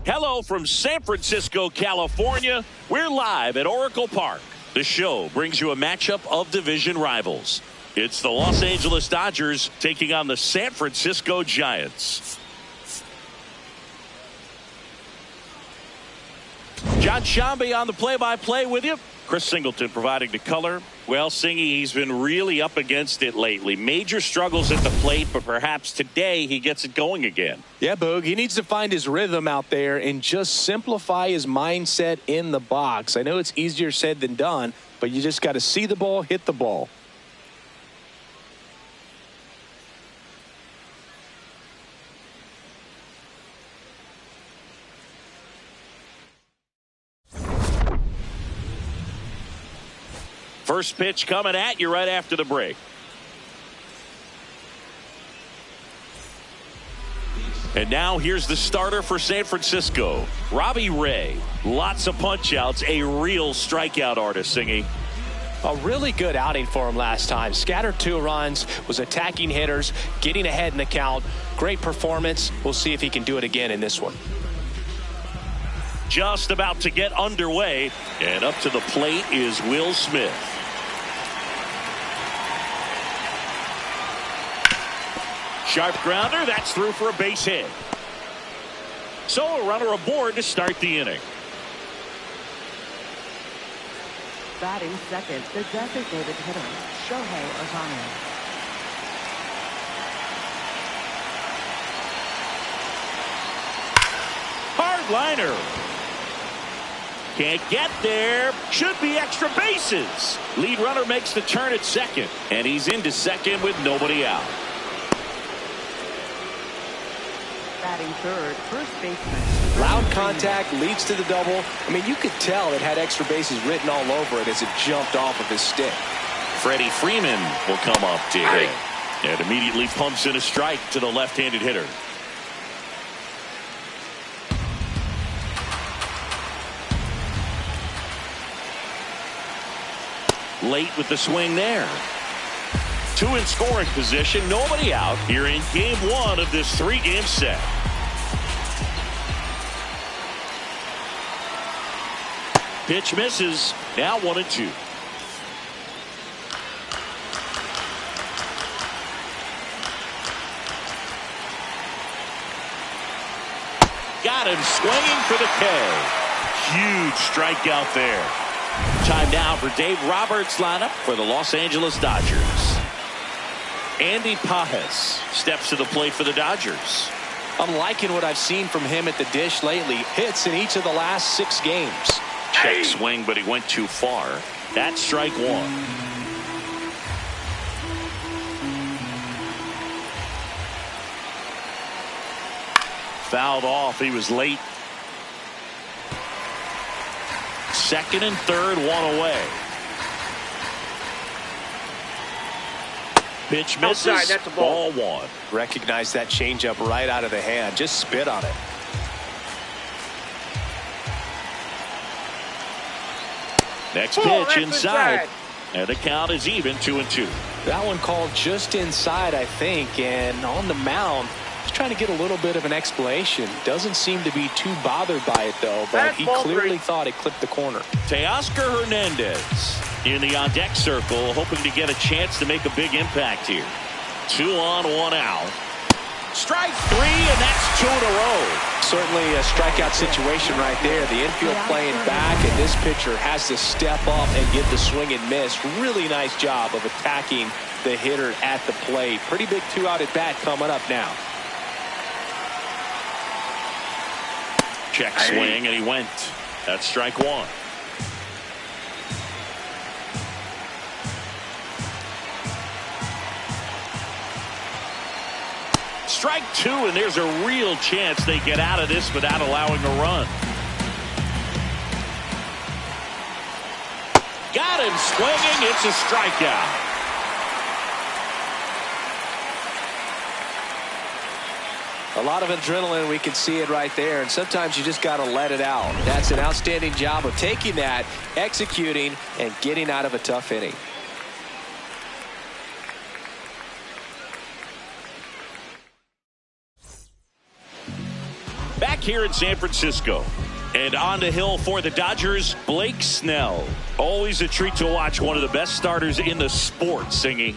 Hello from San Francisco, California. We're live at Oracle Park. The show brings you a matchup of division rivals. It's the Los Angeles Dodgers taking on the San Francisco Giants. John Shambi on the play-by-play with you. Chris Singleton providing the color. Well, Singy, he's been really up against it lately. Major struggles at the plate, but perhaps today he gets it going again. Yeah, Boog, he needs to find his rhythm out there and just simplify his mindset in the box. I know it's easier said than done, but you just got to see the ball, hit the ball. First pitch coming at you right after the break. And now here's the starter for San Francisco, Robbie Ray. Lots of punch outs, a real strikeout artist, Singy. A really good outing for him last time. Scattered 2 runs, was attacking hitters, getting ahead in the count. Great performance. We'll see if he can do it again in this one. Just about to get underway, and up to the plate is Will Smith. Sharp grounder, that's through for a base hit. So a runner aboard to start the inning. Batting second, the designated hitter, Shohei Ohtani. Hard liner. Can't get there. Should be extra bases. Lead runner makes the turn at second, and he's into second with nobody out. Batting third, first baseman. Loud contact leads to the double. I mean, you could tell it had extra bases written all over it as it jumped off of his stick. Freddie Freeman will come up to hit and immediately pumps in a strike to the left-handed hitter. Late with the swing there. 2 in scoring position, nobody out here in game 1 of this 3-game set. Pitch misses. Now 1-2. Got him swinging for the K. Huge strikeout there. Time now for Dave Roberts' lineup for the Los Angeles Dodgers. Andy Pages steps to the plate for the Dodgers. I'm liking what I've seen from him at the dish lately. Hits in each of the last 6 games. Check swing, but he went too far. That's strike 1. Fouled off. He was late. Second and third, 1 away. Pitch misses. Outside, that's a ball. Ball 1. Recognize that changeup right out of the hand. Just spit on it. Next pitch inside. And the count is even 2-2. That one called just inside, I think, and on the mound, he's trying to get a little bit of an explanation. Doesn't seem to be too bothered by it, though, but he clearly thought it clipped the corner. Teoscar Hernandez in the on-deck circle, hoping to get a chance to make a big impact here. 2 on, 1 out. Strike 3, and that's 2 in a row. Certainly a strikeout situation right there. The infield playing back, and this pitcher has to step up and get the swing and miss. Really nice job of attacking the hitter at the plate. Pretty big 2-out at bat coming up now. Check swing, and he went. That's strike 1. Strike 2, and there's a real chance they get out of this without allowing a run. Got him swinging. It's a strikeout. A lot of adrenaline, we can see it right there, and sometimes you just got to let it out. That's an outstanding job of taking that, executing, and getting out of a tough inning. Back here in San Francisco, and on the hill for the Dodgers, Blake Snell. Always a treat to watch, one of the best starters in the sport, Singy.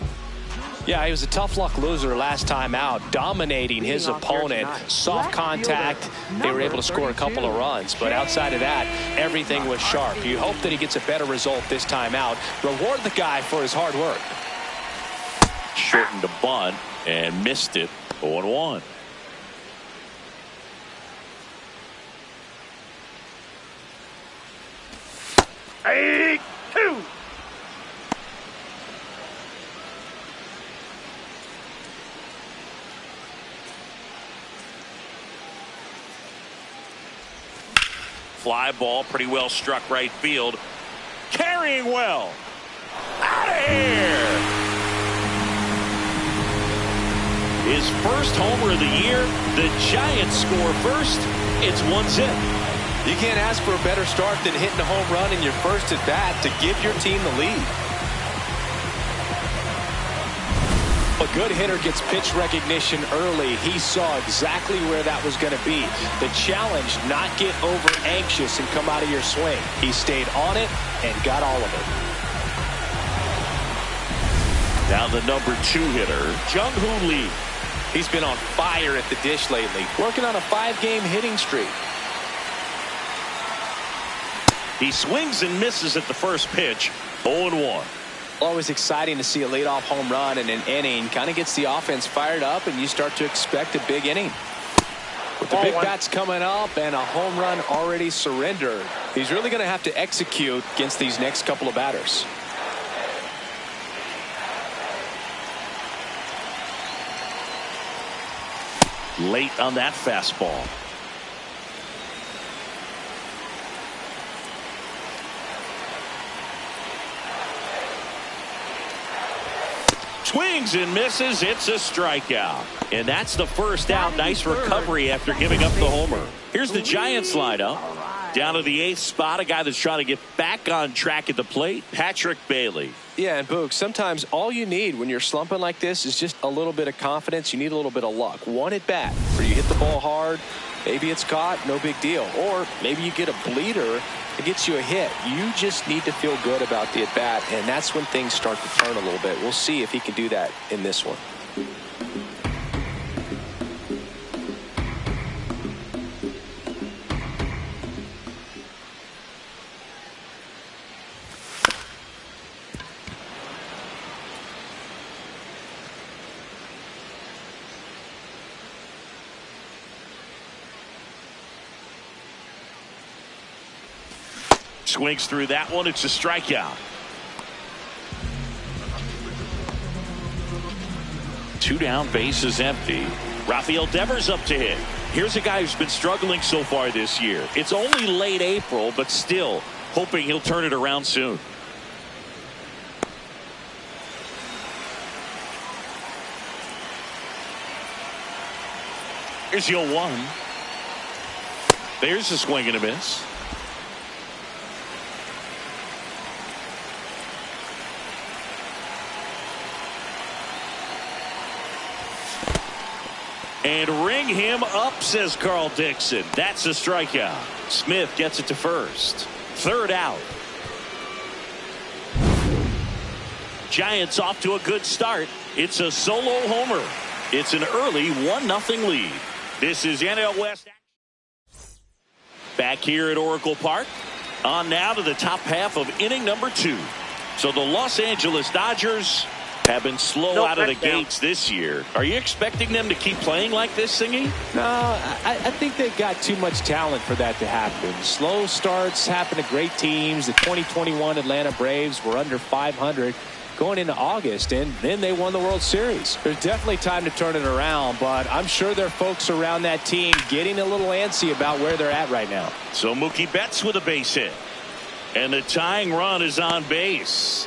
Yeah, he was a tough luck loser last time out, dominating his opponent. Soft contact. They were able to score a couple of runs, but outside of that, everything was sharp. You hope that he gets a better result this time out. Reward the guy for his hard work. Shortened the bunt and missed it. 0-1. Hey, 2. Fly ball, pretty well struck right field. Carrying well. Out of here. His first homer of the year. The Giants score first. It's 1-0. You can't ask for a better start than hitting a home run in your first at bat to give your team the lead. A good hitter gets pitch recognition early. He saw exactly where that was going to be. The challenge, not get over anxious and come out of your swing. He stayed on it and got all of it. Now the number 2 hitter, Jung-Hoo Lee. He's been on fire at the dish lately, working on a 5-game hitting streak. He swings and misses at the first pitch. 0-1. Always exciting to see a leadoff home run in an inning. Kind of gets the offense fired up, and you start to expect a big inning. With the big bats coming up and a home run already surrendered, he's really going to have to execute against these next couple of batters. Late on that fastball. Swings and misses. It's a strikeout. And that's the first out. Nice recovery after giving up the homer. Here's the Giants lineup. Down to the 8th spot, a guy that's trying to get back on track at the plate, Patrick Bailey. Yeah, and Boog, sometimes all you need when you're slumping like this is just a little bit of confidence. You need a little bit of luck. One at bat where you hit the ball hard. Maybe it's caught, no big deal. Or maybe you get a bleeder that gets you a hit. You just need to feel good about the at bat, and that's when things start to turn a little bit. We'll see if he can do that in this one. Swings through that one. It's a strikeout. 2 down, base is empty. Rafael Devers up to hit. Here's a guy who's been struggling so far this year. It's only late April, but still hoping he'll turn it around soon. Here's the 0-1. There's a swing and a miss. And ring him up, says Carl Dixon. That's a strikeout. Smith gets it to first. Third out. Giants off to a good start. It's a solo homer. It's an early 1-0 lead. This is NL West. Back here at Oracle Park. On now to the top half of inning number 2. So the Los Angeles Dodgers have been slow out of the gates this year. Are you expecting them to keep playing like this, Singy? No, I think they've got too much talent for that to happen. Slow starts happen to great teams. The 2021 Atlanta Braves were under 500 going into August, and then they won the World Series. There's definitely time to turn it around, but I'm sure there are folks around that team getting a little antsy about where they're at right now. So Mookie Betts with a base hit. And the tying run is on base.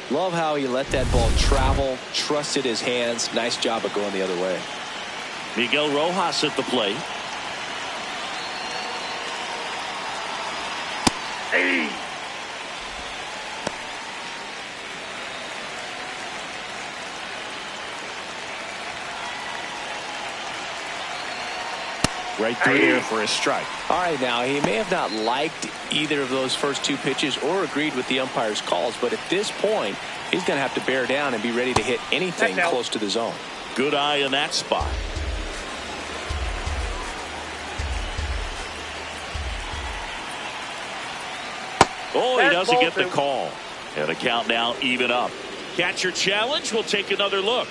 Love how he let that ball travel, trusted his hands. Nice job of going the other way. Miguel Rojas at the plate. Hey. Right through there for a strike. All right, now he may have not liked either of those first 2 pitches or agreed with the umpire's calls, but at this point he's going to have to bear down and be ready to hit anything close to the zone. Good eye in that spot. Oh, he doesn't get the call. And the count now even up. Catcher challenge. We'll take another look.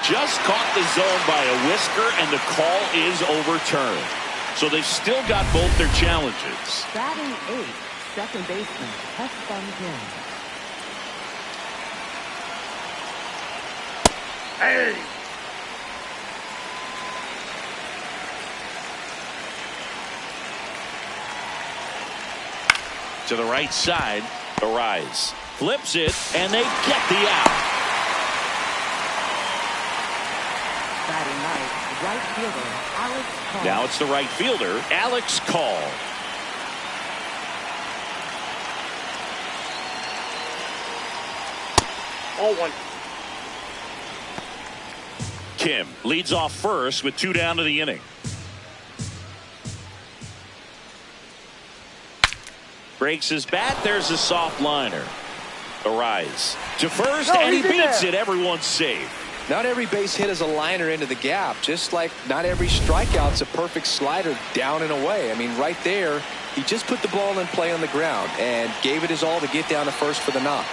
Just caught the zone by a whisker, and the call is overturned. So they've still got both their challenges. Batting 8th, second baseman, Heston Kim. Hey. To the right side, Arise. Flips it, and they get the out. Batting 9th, right fielder, Alex Call. Now it's the right fielder, Alex Call. Oh, 1. Kim leads off first with 2 down to the inning. Breaks his bat. There's a soft liner. Arise to first, and he beats it. Everyone's safe. Not every base hit is a liner into the gap, just like not every strikeout's a perfect slider down and away. I mean, right there, he just put the ball in play on the ground and gave it his all to get down to first for the knock.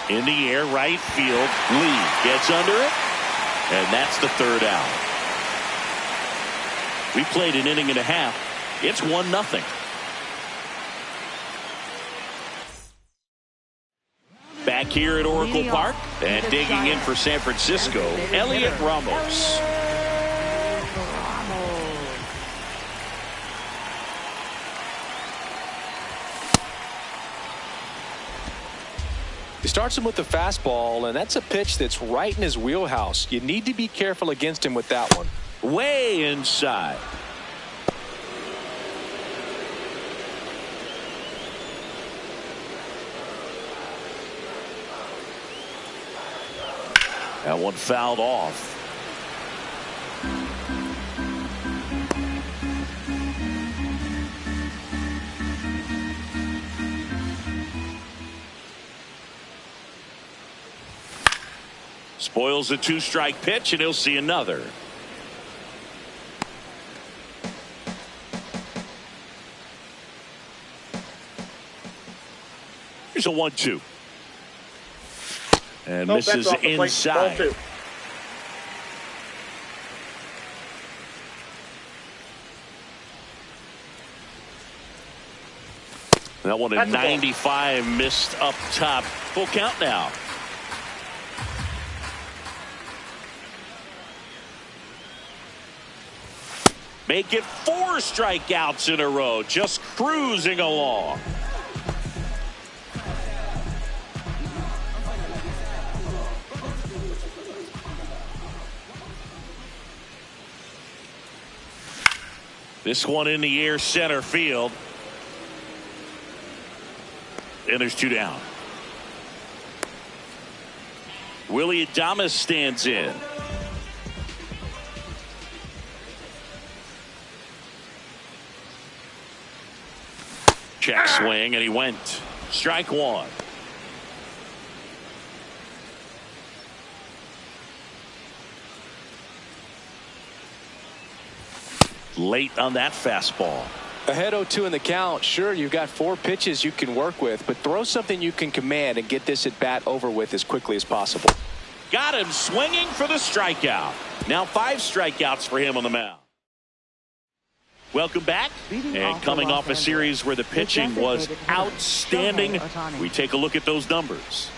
In the air, right field. Lee gets under it, and that's the third out. We played an inning and a half. It's 1-0. Back here at Oracle Park, and digging in for San Francisco, Elliot Ramos. He starts him with the fastball, and that's a pitch that's right in his wheelhouse. You need to be careful against him with that one. Way inside. That one fouled off. Spoils a 2-strike pitch, and he'll see another. Here's a 1-2. And misses inside. That one at 95, missed up top. Full count now. Make it 4 strikeouts in a row, just cruising along. This one in the air, center field. And there's 2 down. Willie Adames stands in. Check swing, and he went. Strike one. Late on that fastball. Ahead 0-2 in the count. Sure, you've got 4 pitches you can work with, but throw something you can command and get this at bat over with as quickly as possible. Got him swinging for the strikeout. Now 5 strikeouts for him on the mound. Welcome back. And coming off a series where the pitching was outstanding, we take a look at those numbers.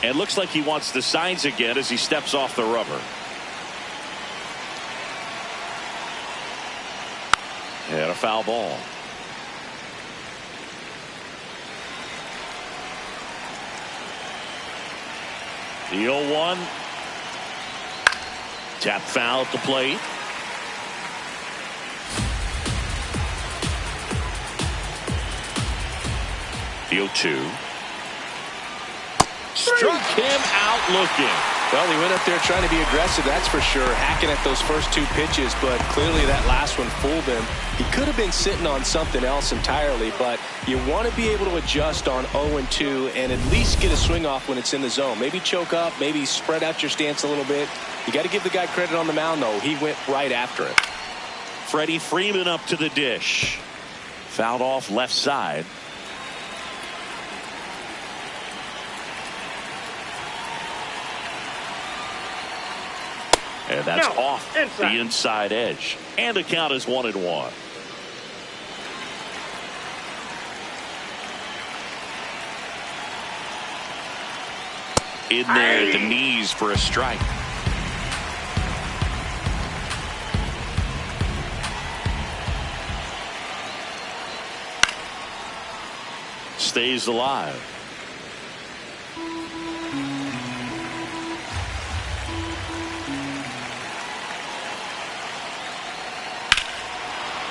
And looks like he wants the signs again as he steps off the rubber. And a foul ball. The 0-1. Tap foul at the plate. The 0-2. Struck him out looking. Well, he went up there trying to be aggressive, that's for sure, hacking at those first 2 pitches, but clearly that last one fooled him. He could have been sitting on something else entirely, but you want to be able to adjust on 0-2 and at least get a swing off when it's in the zone. Maybe choke up, maybe spread out your stance a little bit. You got to give the guy credit on the mound, though. He went right after it. Freddie Freeman up to the dish. Fouled off left side. And that's off the inside edge. And the count is 1-1. In there at the knees for a strike. Stays alive.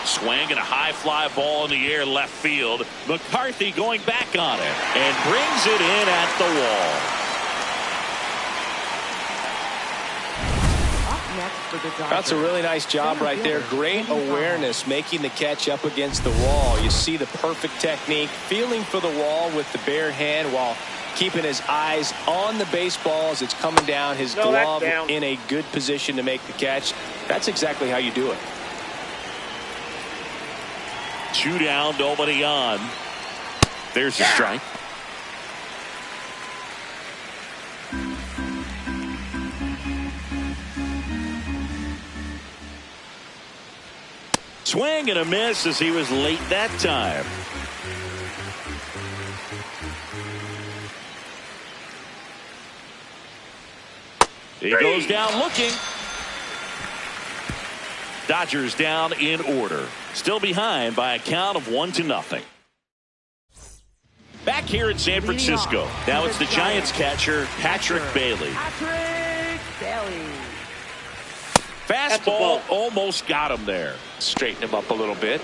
Swing and a high fly ball in the air left field. McCarthy going back on it and brings it in at the wall. That's a really nice job right there. Great awareness, making the catch up against the wall. You see the perfect technique, feeling for the wall with the bare hand while keeping his eyes on the baseball as it's coming down. His glove in a good position to make the catch. That's exactly how you do it. 2 down, nobody on. There's a strike. Swing and a miss as he was late that time. He goes down looking. Dodgers down in order. Still behind by a count of 1-0. Back here in San Francisco. Now it's the Giants catcher, Patrick Bailey. Fastball almost got him there. Straighten him up a little bit.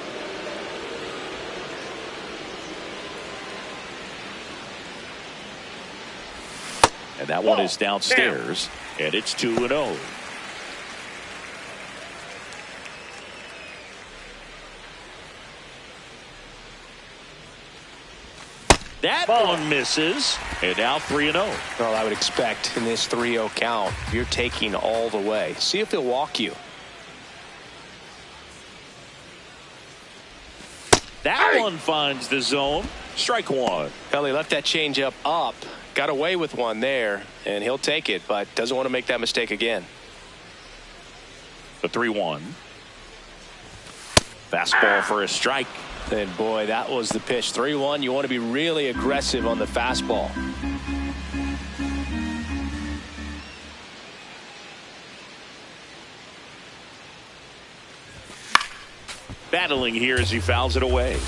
And that one is downstairs. And it's 2-0. That one misses, and now 3-0. Well, I would expect in this 3-0 count, you're taking all the way. See if he'll walk you. That one finds the zone. Strike one. Well, he left that changeup up, got away with one there, and he'll take it, but doesn't want to make that mistake again. The 3-1. Fastball for a strike. And boy, that was the pitch. 3-1. You want to be really aggressive on the fastball. Battling here as he fouls it away.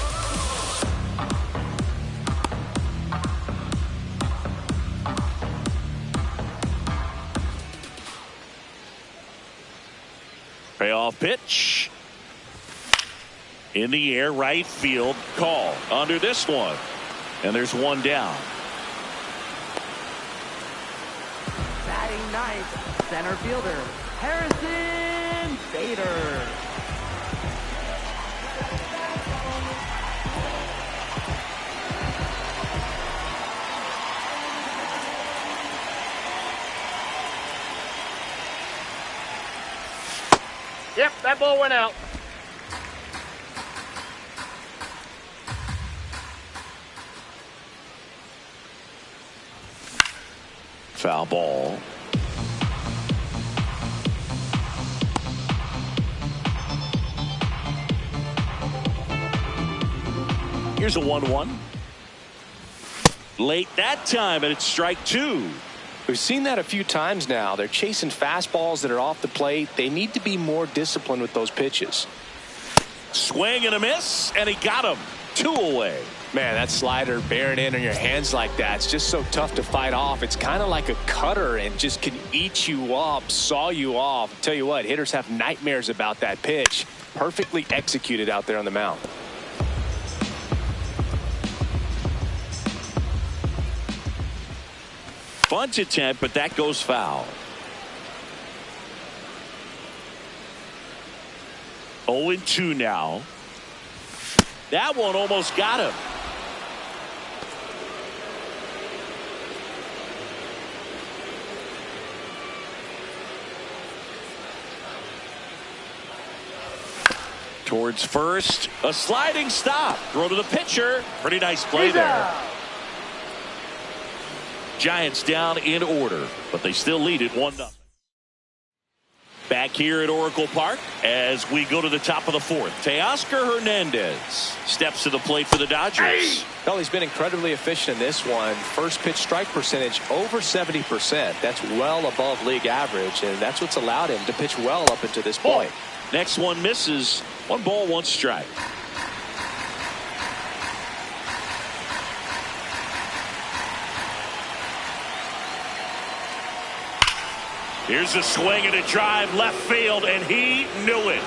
Payoff pitch. In the air, right field, call under this one. And there's one down. Batting ninth, center fielder, Harrison Bader. Yep, that ball went out. Foul ball. Here's a 1-1. Late that time, and it's strike two. We've seen that a few times now. They're chasing fastballs that are off the plate. They need to be more disciplined with those pitches. Swing and a miss, and he got him. 2 away. Man, that slider bearing in on your hands like that, it's just so tough to fight off. It's kind of like a cutter and just can eat you up, saw you off. I'll tell you what, hitters have nightmares about that pitch. Perfectly executed out there on the mound. Bunt attempt, but that goes foul. 0-2 now. That one almost got him. Towards first, a sliding stop. Throw to the pitcher. Pretty nice play there. Giants down in order, but they still lead it 1-0. Back here at Oracle Park as we go to the top of the fourth. Teoscar Hernandez steps to the plate for the Dodgers. Well, he's been incredibly efficient in this one. First pitch strike percentage over 70%. That's well above league average, and that's what's allowed him to pitch well up into this point. Next one misses. 1 ball, 1 strike. Here's a swing and a drive left field, and he knew it.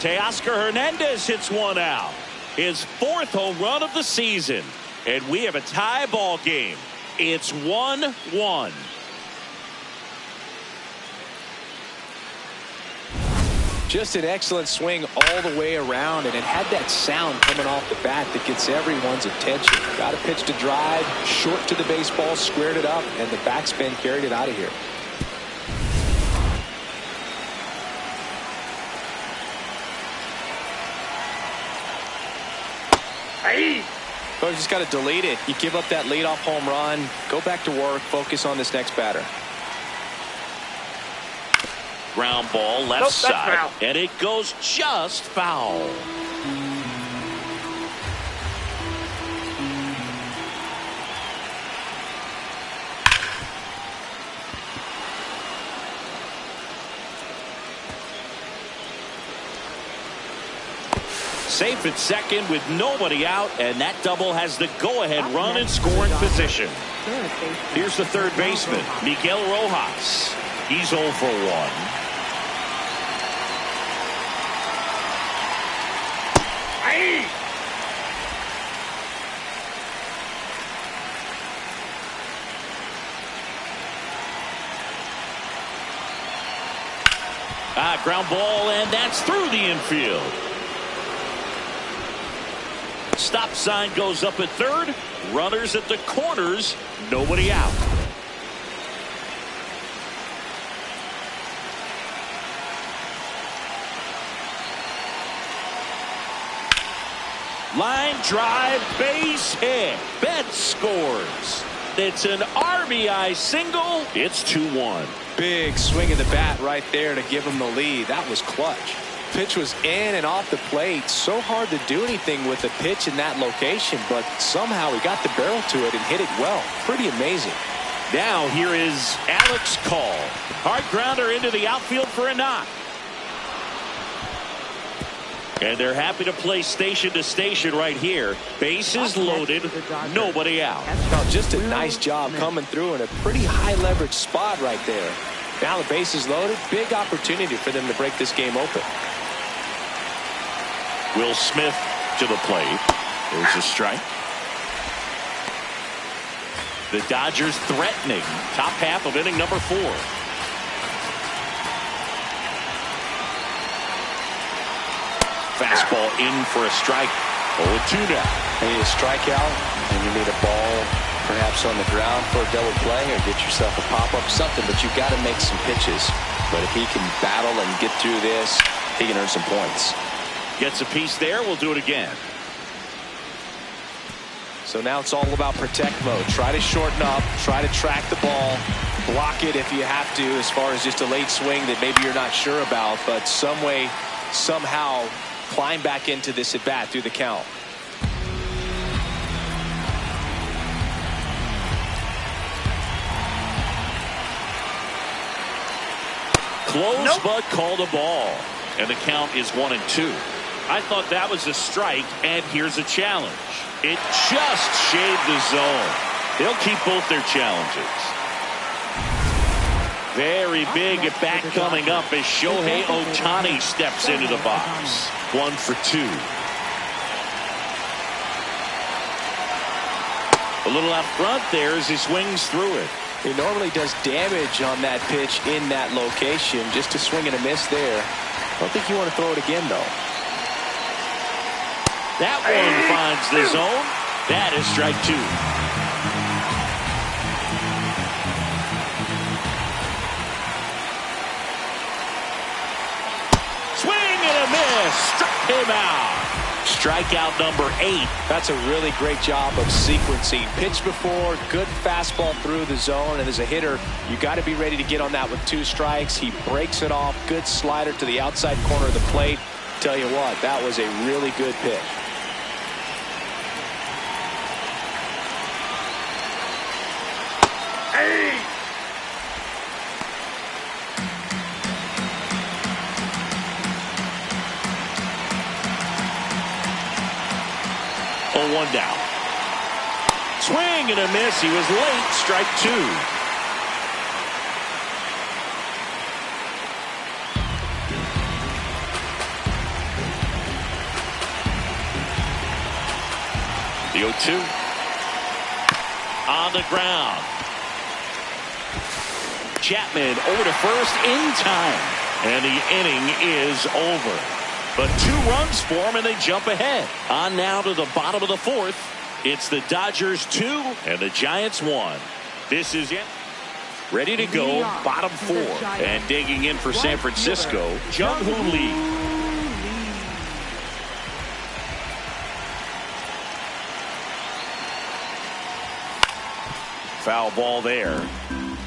Teoscar Hernandez hits one out. His 4th home run of the season. And we have a tie ball game. It's 1-1. Just an excellent swing all the way around, and it had that sound coming off the bat that gets everyone's attention. Got a pitch to drive, short to the baseball, squared it up, and the backspin carried it out of here. Hey! So you just got to delete it. You give up that leadoff home run, go back to work, focus on this next batter. Ground ball left side, and it goes just foul. Safe at second with nobody out, and that double has the go-ahead run in scoring position. Here's the third baseman, Miguel Rojas. He's 0 for 1. Ground ball, and that's through the infield. Stop sign goes up at third. Runners at the corners. Nobody out. Line drive, base hit. Betts scores. It's an RBI single. It's 2-1. Big swing of the bat right there to give him the lead. That was clutch. Pitch was in and off the plate. So hard to do anything with a pitch in that location, but somehow he got the barrel to it and hit it well. Pretty amazing. Now here is Alex Call. Hard grounder into the outfield for a knock. And they're happy to play station to station right here. Bases loaded, nobody out. Just a nice job coming through in a pretty high leverage spot right there. Now the base is loaded. Big opportunity for them to break this game open. Will Smith to the plate. There's a strike. The Dodgers threatening top half of inning number 4. Fastball in for a strike. 0-2 now. You need a strikeout, and you need a ball perhaps on the ground for a double play, or get yourself a pop-up, something, but you've got to make some pitches. But if he can battle and get through this, he can earn some points. Gets a piece there. We'll do it again. So now it's all about protect mode. Try to shorten up, try to track the ball, block it if you have to, as far as just a late swing that maybe you're not sure about, but some way, somehow climb back into this at bat through the count. Close, but called a ball. And the count is 1-2. I thought that was a strike, and here's a challenge. It just shaved the zone. They'll keep both their challenges. Very big at bat coming up as Shohei Ohtani steps into the box. 1 for 2. A little out front there as he swings through it. He normally does damage on that pitch in that location. Just a swing and a miss there. I don't think you want to throw it again, though. That one finds the zone. That is strike 2. Swing and a miss. Struck him out. Strikeout number 8. That's a really great job of sequencing. Pitch before, good fastball through the zone, and as a hitter, you got to be ready to get on that with 2 strikes. He breaks it off. Good slider to the outside corner of the plate. Tell you what, that was a really good pitch. Hey! Oh, 1 down. Swing and a miss. He was late. Strike 2. The 0-2. On the ground. Chapman over to first in time. And the inning is over. But 2 runs for him, and they jump ahead. On now to the bottom of the 4th. It's the Dodgers 2 and the Giants 1. This is it. Ready to go, bottom 4. And digging in for San Francisco, Jung-Hoo Lee. Foul ball there.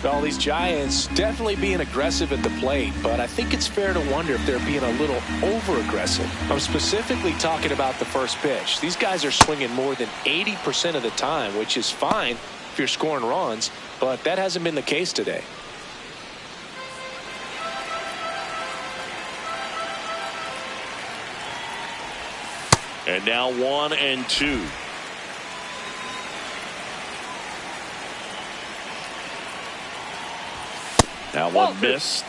Well, these Giants definitely being aggressive at the plate, but I think it's fair to wonder if they're being a little over-aggressive. I'm specifically talking about the first pitch. These guys are swinging more than 80% of the time, which is fine if you're scoring runs, but that hasn't been the case today. And now 1-2. Now one missed.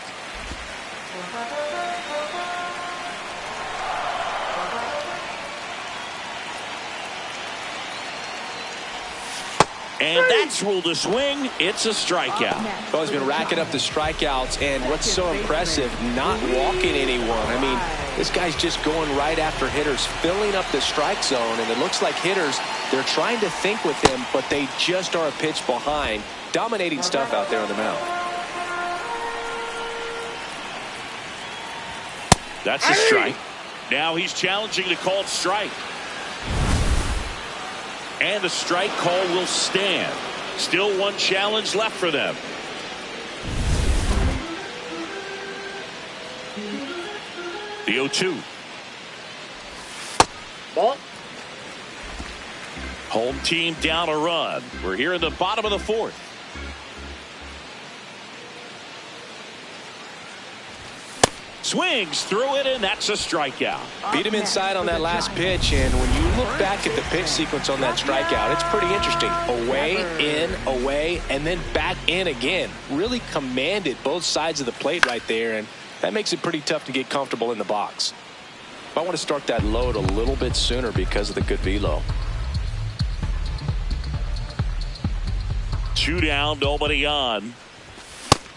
And that's ruled a swing. It's a strikeout. Well, he's been racking up the strikeouts, and what's so impressive, not walking anyone. I mean, this guy's just going right after hitters, filling up the strike zone, and it looks like hitters, they're trying to think with him, but they just are a pitch behind. Dominating stuff out there on the mound. That's a strike. Now he's challenging the called strike. And the strike call will stand. Still 1 challenge left for them. The 0-2. Ball. Home team down a run. We're here in the bottom of the 4th. Swings through it, and that's a strikeout. Beat him inside on that last pitch, and when you look back at the pitch sequence on that strikeout, it's pretty interesting. Away, in, away, and then back in again. Really commanded both sides of the plate right there, and that makes it pretty tough to get comfortable in the box. I want to start that load a little bit sooner because of the good velo. 2 down, nobody on.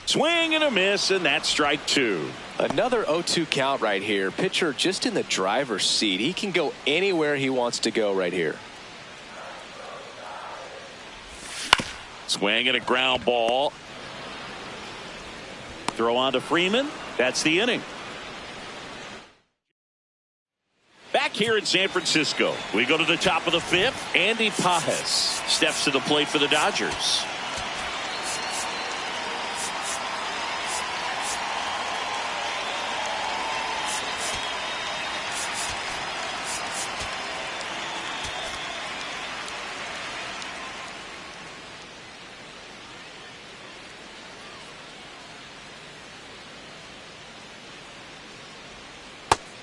Swing and a miss, and that's strike 2. Another 0-2 count right here. Pitcher just in the driver's seat. He can go anywhere he wants to go right here. Swing and a ground ball. Throw on to Freeman. That's the inning. Back here in San Francisco, we go to the top of the 5th. Andy Pajes steps to the plate for the Dodgers.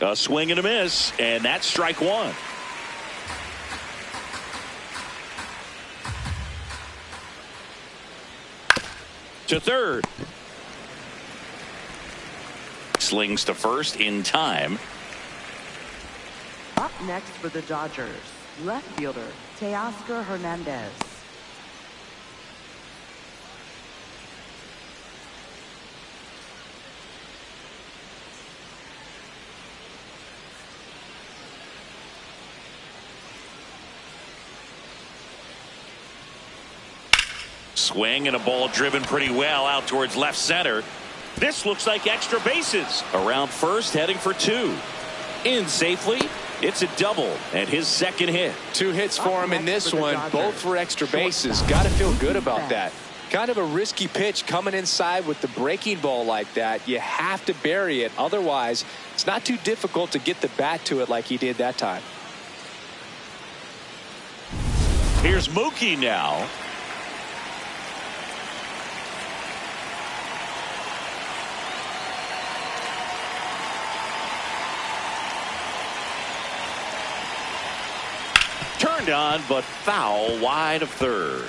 A swing and a miss, and that's strike 1. To third. Slings to first in time. Up next for the Dodgers, left fielder Teoscar Hernandez. Swing and a ball driven pretty well out towards left center. This looks like extra bases. Around first, heading for 2. In safely. It's a double and his second hit. 2 hits for him in this one, both for extra bases. Got to feel good about that. Kind of a risky pitch coming inside with the breaking ball like that. You have to bury it. Otherwise, it's not too difficult to get the bat to it like he did that time. Here's Mookie now. Turned on, but foul wide of third.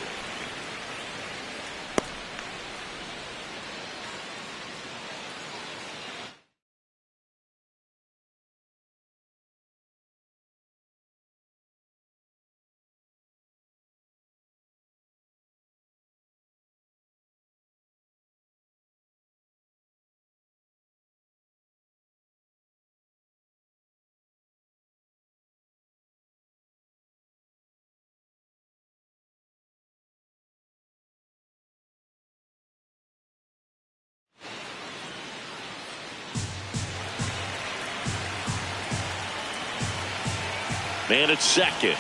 Man at second.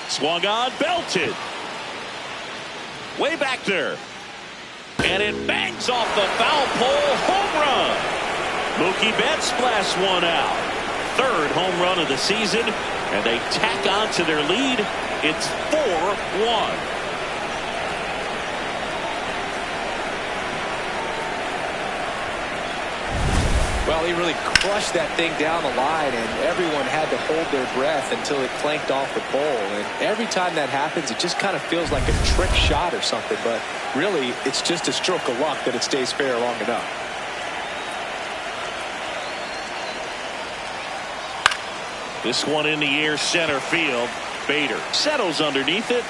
Swung on, belted. Way back there. And it bangs off the foul pole. Home run. Mookie Betts blasts one out. 3rd home run of the season. And they tack on to their lead. It's 4-1. Well, he really crushed that thing down the line, and everyone had to hold their breath until it clanked off the pole. And every time that happens, it just kind of feels like a trick shot or something. But really, it's just a stroke of luck that it stays fair long enough. This one in the air, center field. Bader settles underneath it.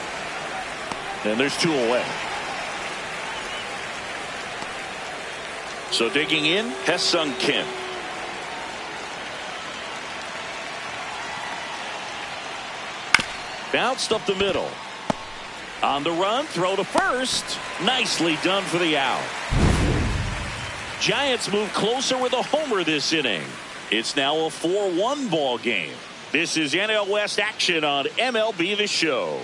And there's 2 away. So digging in, Ha-Seong Kim. Bounced up the middle. On the run, throw to first. Nicely done for the out. Giants move closer with a homer this inning. It's now a 4-1 ball game. This is NL West action on MLB The Show.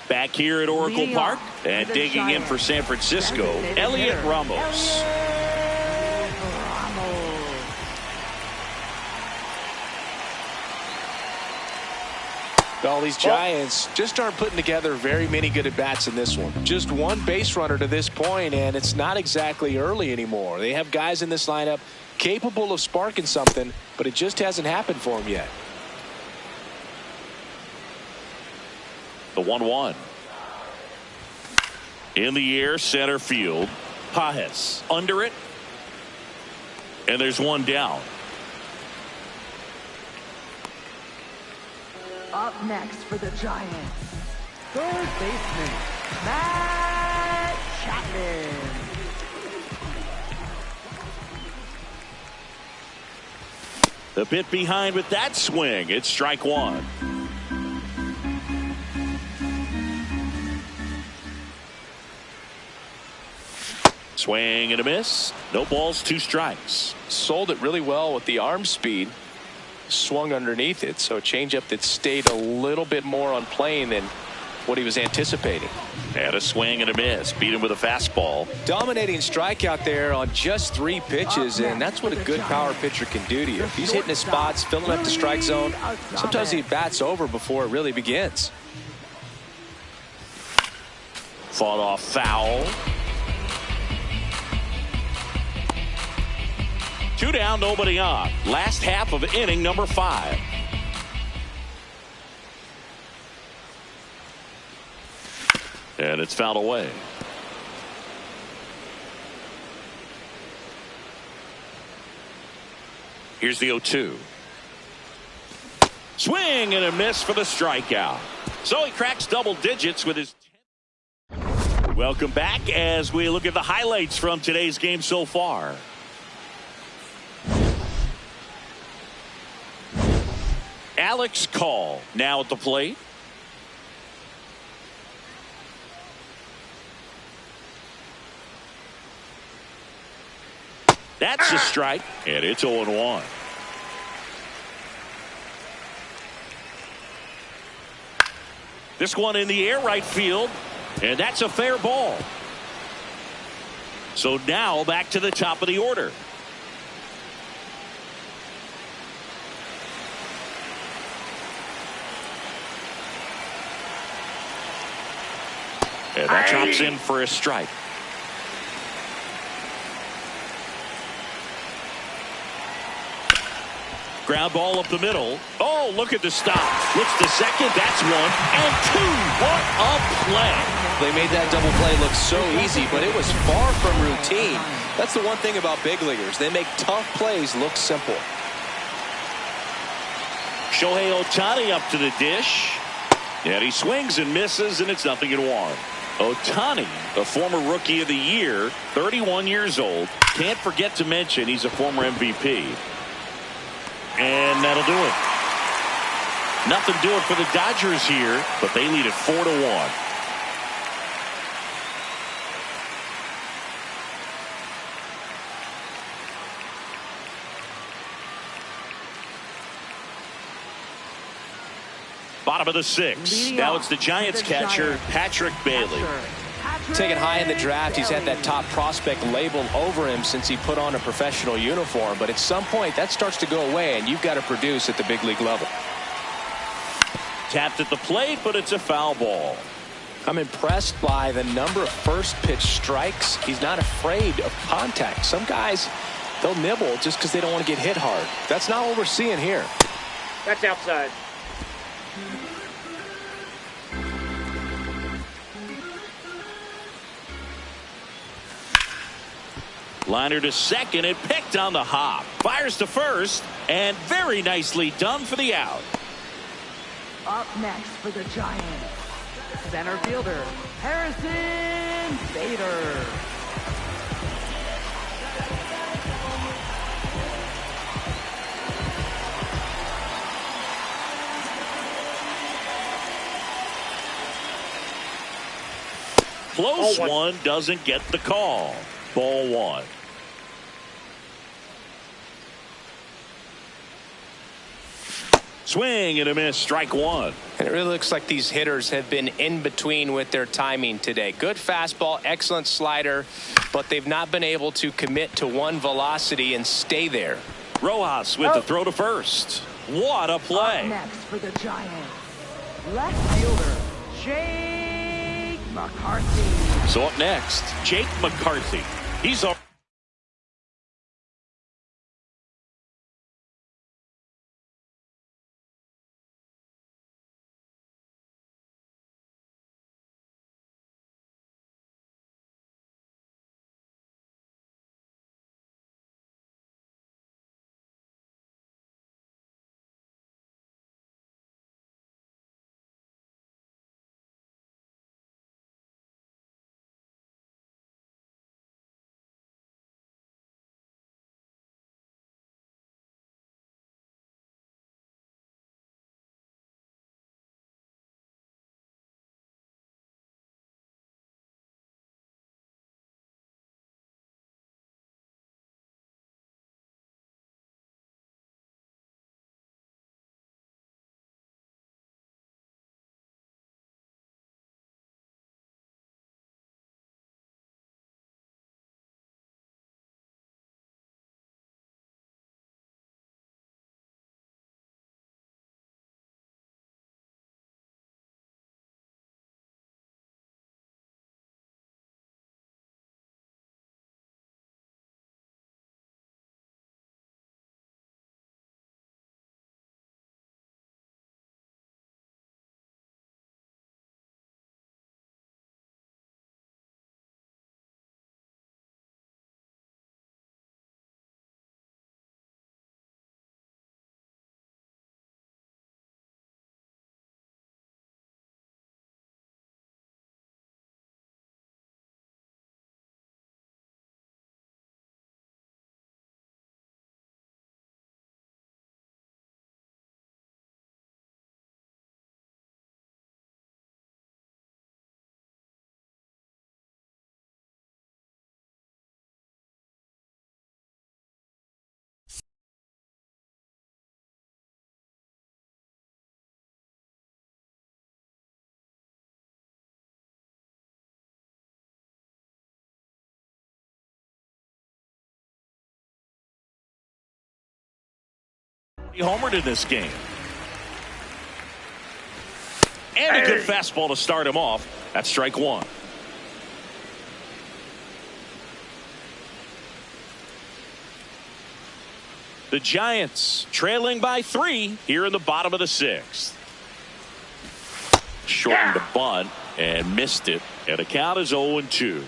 Back here at Oracle Park and digging in for San Francisco, Elliot Ramos. Well, these Giants just aren't putting together very many good at-bats in this one. Just 1 base runner to this point, and it's not exactly early anymore. They have guys in this lineup Capable of sparking something, but it just hasn't happened for him yet. The 1-1. In the air, center field. Pajes under it. And there's one down. Up next for the Giants, third baseman, Matt Chapman. The bit behind with that swing. It's strike one. Swing and a miss. No balls, 2 strikes. Sold it really well with the arm speed. Swung underneath it, so a changeup that stayed a little bit more on plane than what he was anticipating. And a swing and a miss. Beat him with a fastball. Dominating strikeout there on just 3 pitches, and that's what a good power pitcher can do to you. If he's hitting his spots, filling up the strike zone, sometimes he bats over before it really begins. Fought off foul. 2 down, nobody on. Last half of inning number 5. And it's fouled away. Here's the 0-2. Swing and a miss for the strikeout. So he cracks double digits with his. Welcome back as we look at the highlights from today's game so far. Alex Call now at the plate. That's a strike, and it's 0-1. This one in the air right field, and that's a fair ball. So now back to the top of the order. And that drops in for a strike. Ground ball up the middle. Oh, look at the stop. Looks to second. That's 1 and 2. What a play. They made that double play look so easy, but it was far from routine. That's the one thing about big leaguers. They make tough plays look simple. Shohei Ohtani up to the dish. And he swings and misses, and it's 0-1. Ohtani, the former Rookie of the Year, 31 years old. Can't forget to mention he's a former MVP. And that'll do it. Nothing doing for the Dodgers here, but they lead it 4-1. Bottom of the 6th. Now it's the Giants catcher, Patrick Bailey. Taken high in the draft, he's had that top prospect label over him since he put on a professional uniform. But at some point, that starts to go away, and you've got to produce at the big league level. Tapped at the plate, but it's a foul ball. I'm impressed by the number of first pitch strikes. He's not afraid of contact. Some guys, they'll nibble just because they don't want to get hit hard. That's not what we're seeing here. That's outside. Liner to second and picked on the hop. Fires to first, and very nicely done for the out. Up next for the Giants, center fielder, Harrison Bader. Close one doesn't get the call. Ball 1. Swing and a miss, strike 1. And it really looks like these hitters have been in between with their timing today. Good fastball, excellent slider, but they've not been able to commit to one velocity and stay there. Rojas with the throw to first. What a play. Up next for the Giants, left fielder, Jake McCarthy. So up next, Jake McCarthy. He's He homered in this game. And a good fastball to start him off. That's strike one. The Giants trailing by 3 here in the bottom of the 6th. Shortened the bunt and missed it. And the count is 0-2.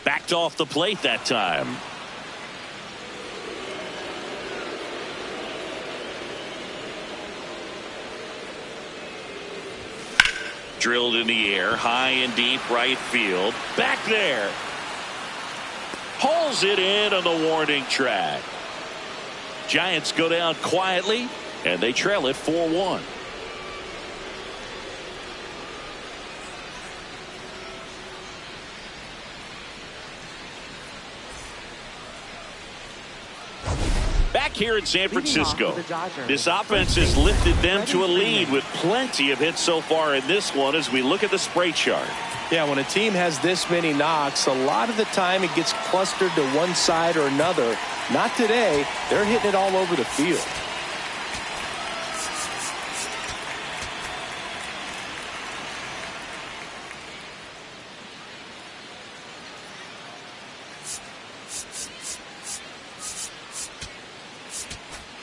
Backed off the plate that time. Drilled in the air, high and deep right field. Back there. Pulls it in on the warning track. Giants go down quietly, and they trail it 4-1. Back here in San Francisco, this offense has lifted them to a lead with plenty of hits so far in this one as we look at the spray chart. Yeah, when a team has this many knocks, a lot of the time it gets clustered to one side or another. Not today. They're hitting it all over the field.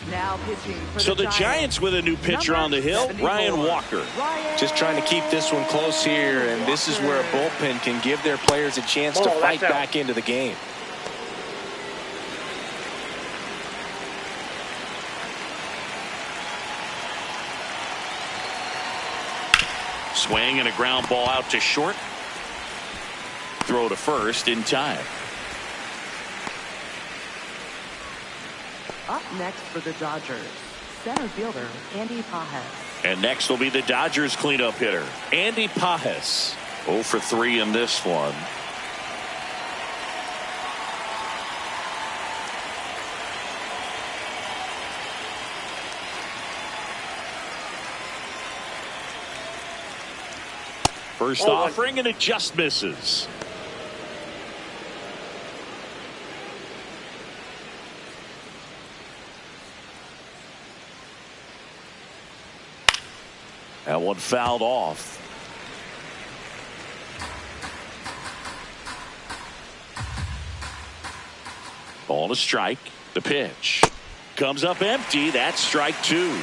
Now pitching for So the Giants with a new pitcher on the hill, Ryan Walker. Just trying to keep this one close here, and this is where a bullpen can give their players a chance to fight back into the game. Swing and a ground ball out to short. Throw to first in time. Up next for the Dodgers, center fielder Andy Pages. And next will be the Dodgers cleanup hitter, Andy Pages. 0 for 3 in this one. First offering, and it just misses. That one fouled off. Ball to strike. The pitch comes up empty. That's strike 2.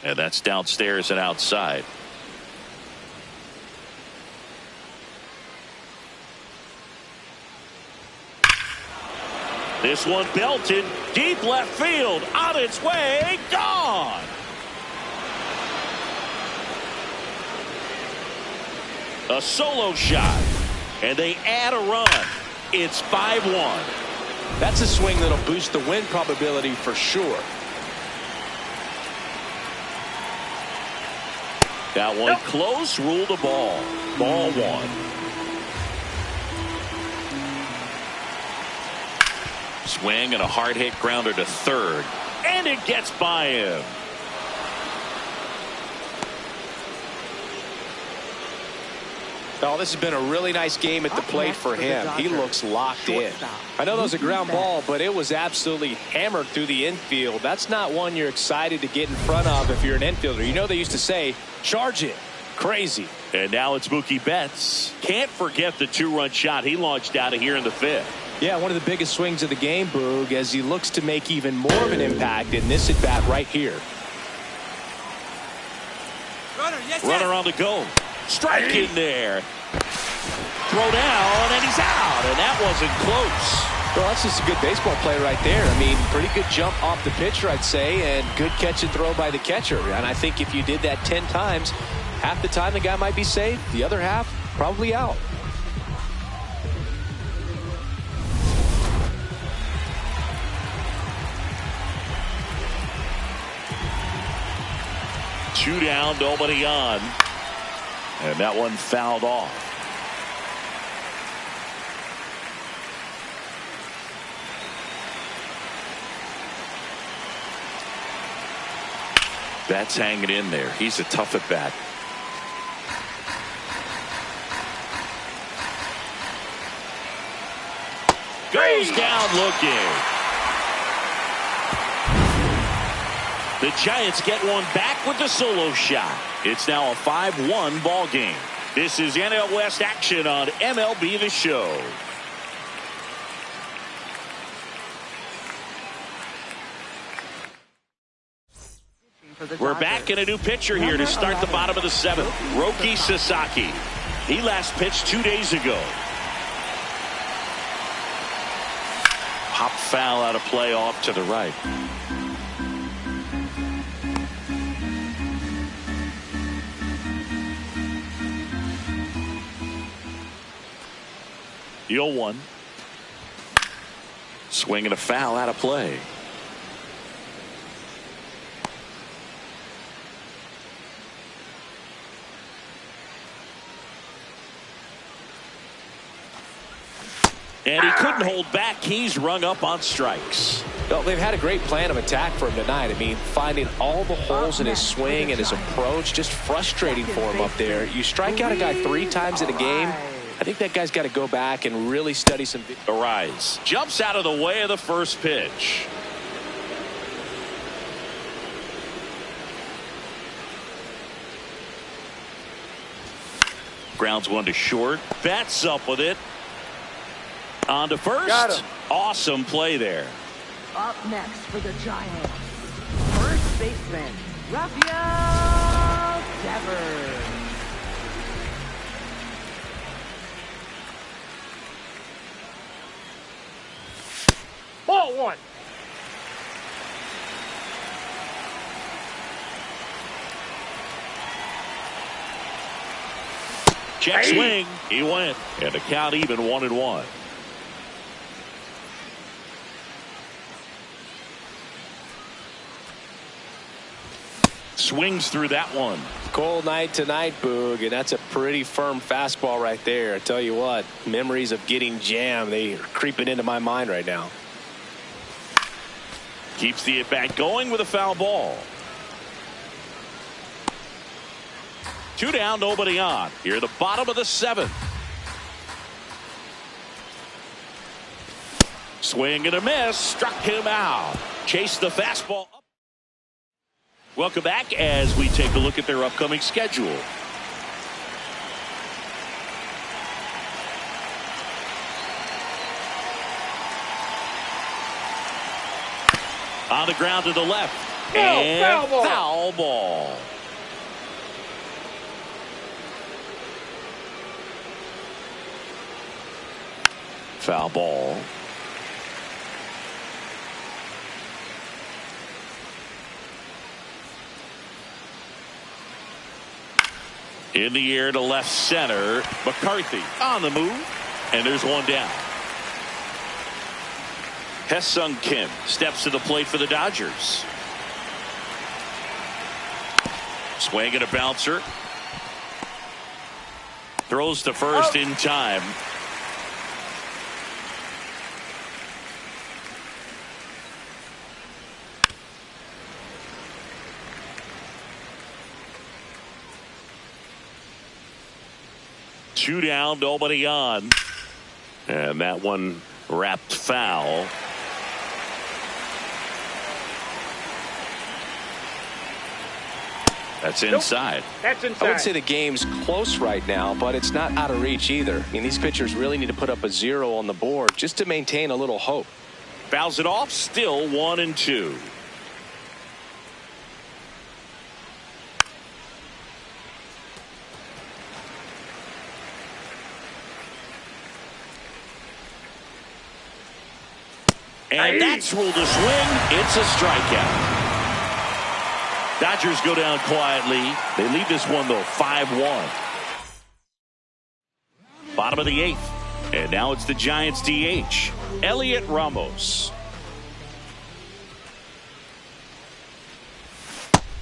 And that's downstairs and outside. This one belted deep left field, on its way, gone. A solo shot, and they add a run. It's 5-1. That's a swing that'll boost the win probability for sure. That one close, ruled a ball. Ball 1. Swing and a hard hit grounder to third, and it gets by him. Oh, this has been a really nice game at the plate for him. He looks locked in. I know that was a ground ball, but it was absolutely hammered through the infield. That's not one you're excited to get in front of if you're an infielder. You know they used to say, charge it. Crazy. And now it's Mookie Betts. Can't forget the 2-run shot he launched out of here in the 5th. Yeah, one of the biggest swings of the game, Boog, as he looks to make even more of an impact in this at-bat right here. Runner on the go. Strike in there. Throw down, and he's out, and that wasn't close. Well, that's just a good baseball play right there. I mean, pretty good jump off the pitcher, I'd say, and good catch and throw by the catcher. And I think if you did that 10 times, half the time the guy might be safe, the other half probably out. Two down, nobody on. And that one fouled off. That's hanging in there. He's a tough at bat. goes down looking. The Giants get one back with the solo shot. It's now a 5-1 ball game. This is NL West action on MLB The Show. We're back in a new pitcher here to start the bottom of the seventh. Roki Sasaki. He last pitched 2 days ago. Pop foul out of play off to the right. The 0-1. Swinging a foul out of play. And he couldn't hold back. He's rung up on strikes. Well, they've had a great plan of attack for him tonight. I mean, finding all the holes in his swing and his approach, just frustrating for him up there. You strike out a guy 3 times in a game, I think that guy's got to go back and really study some. Arise. Jumps out of the way of the first pitch. Grounds one to short. Bats up with it. On to first. Got him. Awesome play there. Up next for the Giants, first baseman, Rafael Devers. Ball 1. Check swing. He went. And the count even 1-1. Swings through that one. Cold night tonight, Boog, and that's a pretty firm fastball right there. I tell you what, memories of getting jammed, they are creeping into my mind right now. Keeps the at-bat going with a foul ball. 2 down, nobody on. Here at the bottom of the 7th. Swing and a miss. Struck him out. Chased the fastball up. Welcome back as we take a look at their upcoming schedule. On the ground to the left. And foul ball. Foul ball. In the air to left center. McCarthy on the move. And there's one down. Hesung Kim steps to the plate for the Dodgers. Swing and a bouncer. Throws to first in time. Two down, nobody on. And that one wrapped foul. That's inside. That's inside. I would say the game's close right now, but it's not out of reach either. I mean, these pitchers really need to put up a 0 on the board just to maintain a little hope. Fouls it off, still 1-2. And that's ruled a swing. It's a strikeout. Dodgers go down quietly. They lead this one, though, 5-1. Bottom of the 8th. And now it's the Giants DH, Elliot Ramos.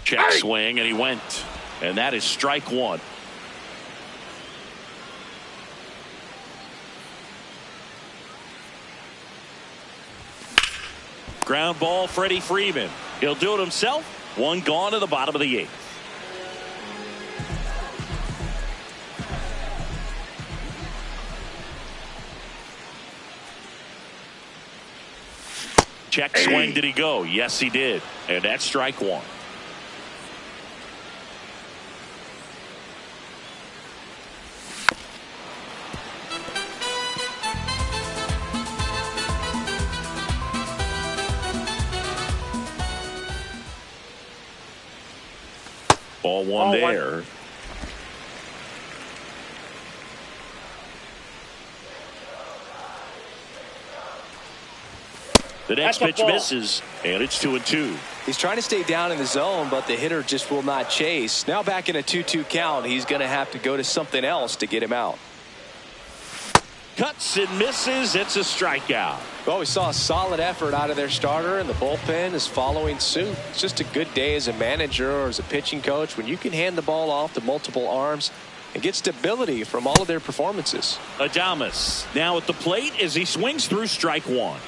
Check swing, and he went. And that is strike one. Ground ball, Freddie Freeman. He'll do it himself. One gone to the bottom of the 8th. Check swing. Did he go? Yes, he did. And that's strike one. Ball one there. The next pitch misses, and it's 2-2. He's trying to stay down in the zone, but the hitter just will not chase. Now back in a 2-2 count, he's going to have to go to something else to get him out. Cuts and misses. It's a strikeout. Well, we saw a solid effort out of their starter, and the bullpen is following suit. It's just a good day as a manager or as a pitching coach when you can hand the ball off to multiple arms and get stability from all of their performances. Adames now at the plate as he swings through strike one.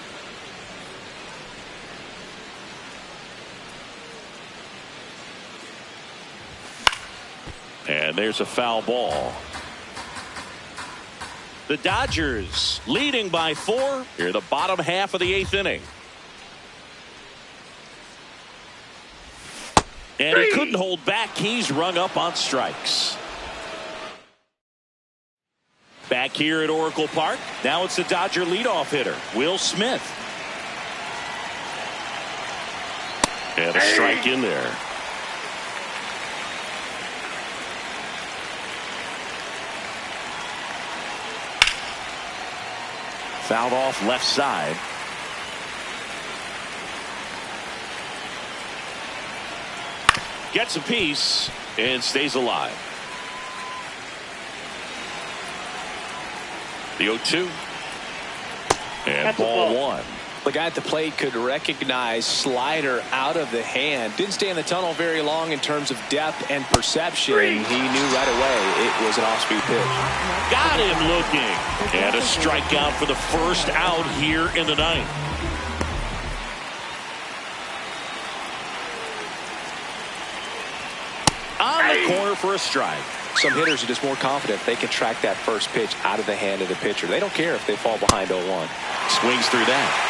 And there's a foul ball. The Dodgers leading by 4 here the bottom half of the 8th inning. And he couldn't hold back. He's rung up on strikes. Back here at Oracle Park. Now it's the Dodger leadoff hitter, Will Smith. And a strike in there. Fouled off left side. Gets a piece and stays alive. The 0-2. And ball one. The guy at the plate could recognize slider out of the hand. Didn't stay in the tunnel very long in terms of depth and perception. He knew right away it was an off-speed pitch. Got him looking. And a strikeout for the first out here in the ninth. On the corner for a strike. Some hitters are just more confident they can track that first pitch out of the hand of the pitcher. They don't care if they fall behind 0-1. Swings through that.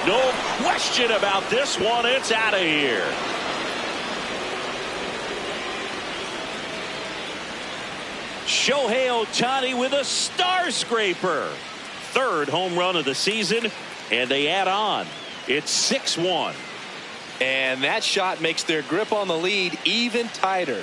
No question about this one. It's out of here. Shohei Ohtani with a star scraper. 3rd home run of the season, and they add on. It's 6-1. And that shot makes their grip on the lead even tighter.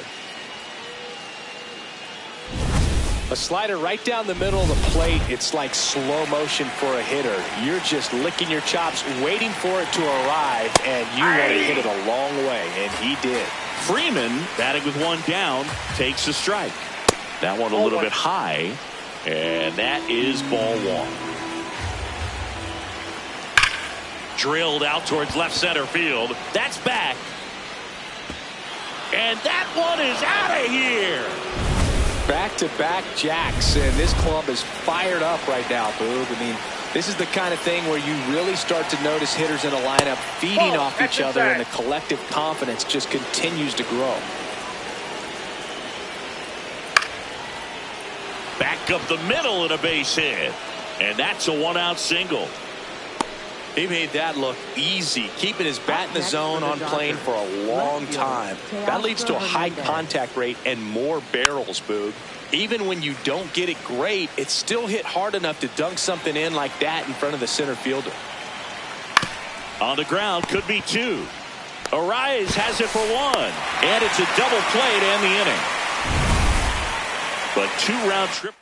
A slider right down the middle of the plate. It's like slow motion for a hitter. You're just licking your chops, waiting for it to arrive, and you want to hit it a long way, and he did. Freeman, batting with one down, takes a strike. That one a little bit high, and that is ball one. Drilled out towards left center field. That's back. And that one is out of here. Back-to-back jacks, and this club is fired up right now, Boog. I mean, this is the kind of thing where you really start to notice hitters in a lineup feeding off each other, and the collective confidence just continues to grow. Back up the middle and a base hit. And that's a 1-out single. He made that look easy, keeping his bat in the zone on plane for a long time. That leads to a high contact rate and more barrels, Boog. Even when you don't get it great, it's still hit hard enough to dunk something in like that in front of the center fielder. On the ground, could be 2. Arias has it for 1. And it's a double play to end the inning. But 2 round trippers.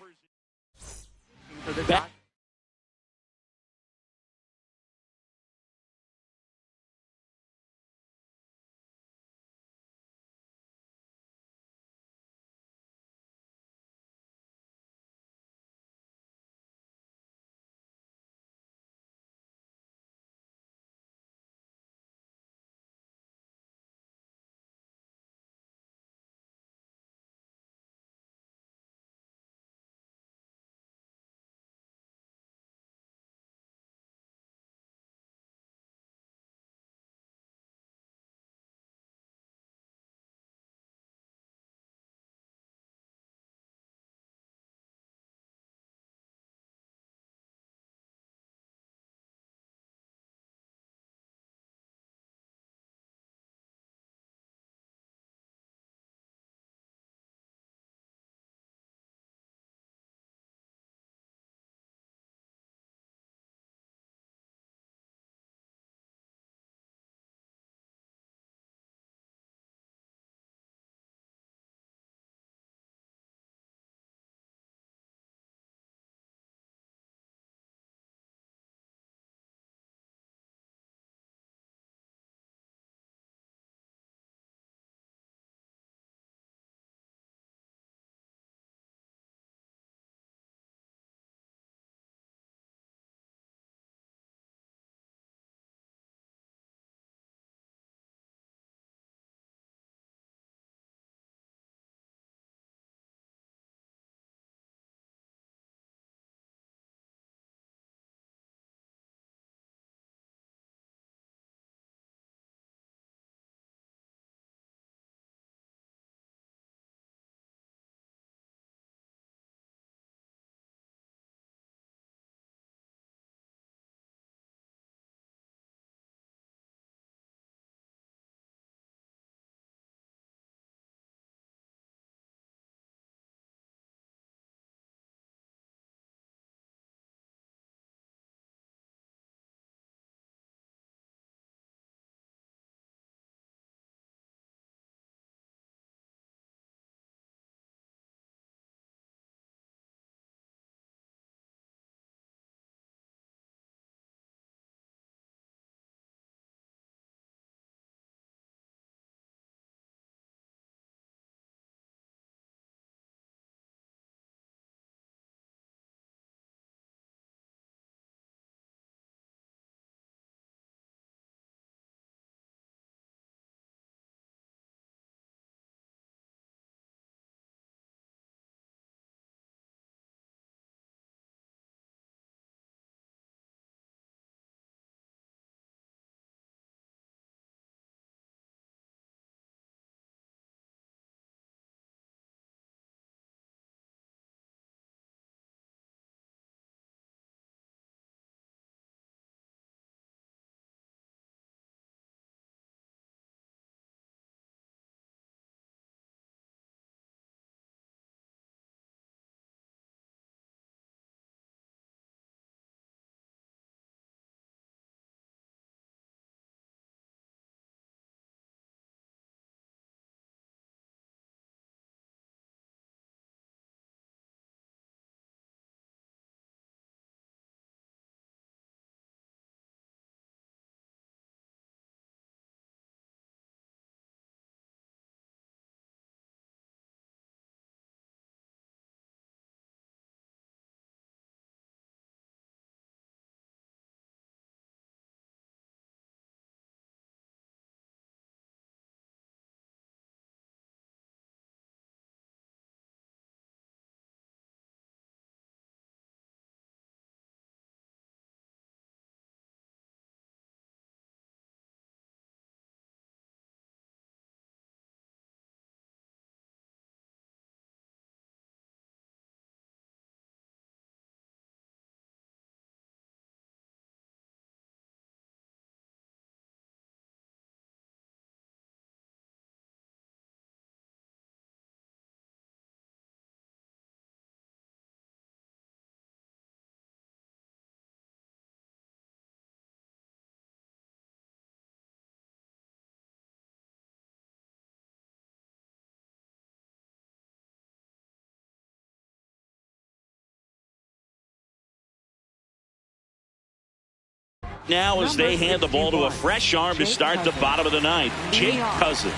Now as they hand the ball to a fresh arm to start the bottom of the ninth, Jake Cousins.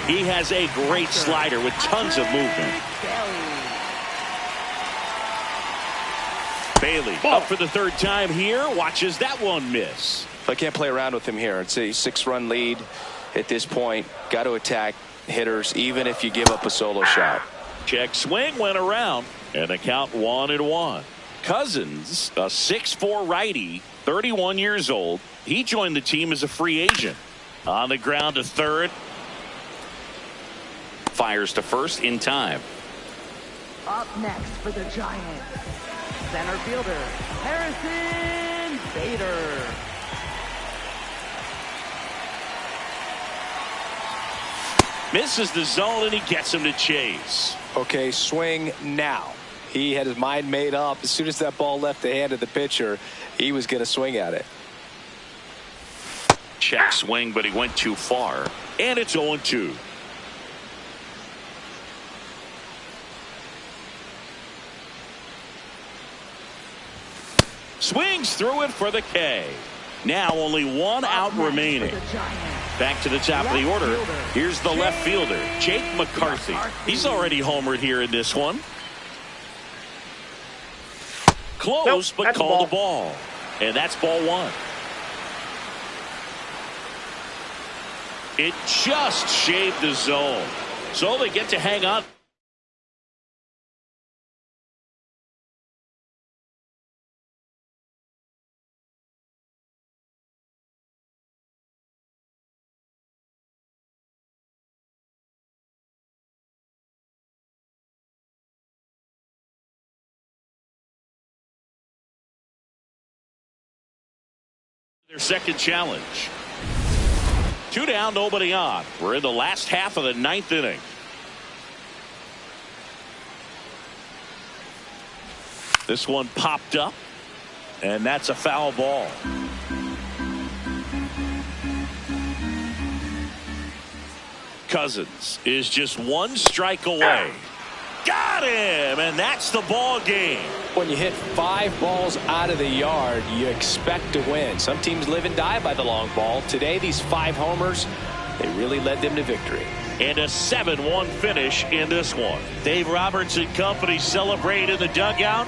He has a great slider with tons of movement. Bailey up for the third time here, watches that one miss. I can't play around with him here. It's a 6-run lead at this point. Got to attack hitters even if you give up a solo shot. Check swing went around and the count 1-1. Cousins, a 6'4" righty, 31 years old. He joined the team as a free agent. On the ground to third. Fires to first in time. Up next for the Giants, center fielder Harrison Bader. Misses the zone and he gets him to chase. Okay, swing now. He had his mind made up. As soon as that ball left the hand of the pitcher, he was going to swing at it. Check swing, but he went too far. And it's 0-2. Swings through it for the K. Now only one out remaining. Back to the top of the order. Here's the left fielder, Jake McCarthy. He's already homered here in this one. Close, but called the ball. And that's ball one. It just shaved the zone. So they get to hang on. Their second challenge. 2 down, nobody on. We're in the last half of the ninth inning. This one popped up, and that's a foul ball. Cousins is just one strike away. Got him, and that's the ball game. When you hit 5 balls out of the yard, you expect to win. Some teams live and die by the long ball. Today, these 5 homers, they really led them to victory. And a 7-1 finish in this one. Dave Roberts and company celebrate in the dugout.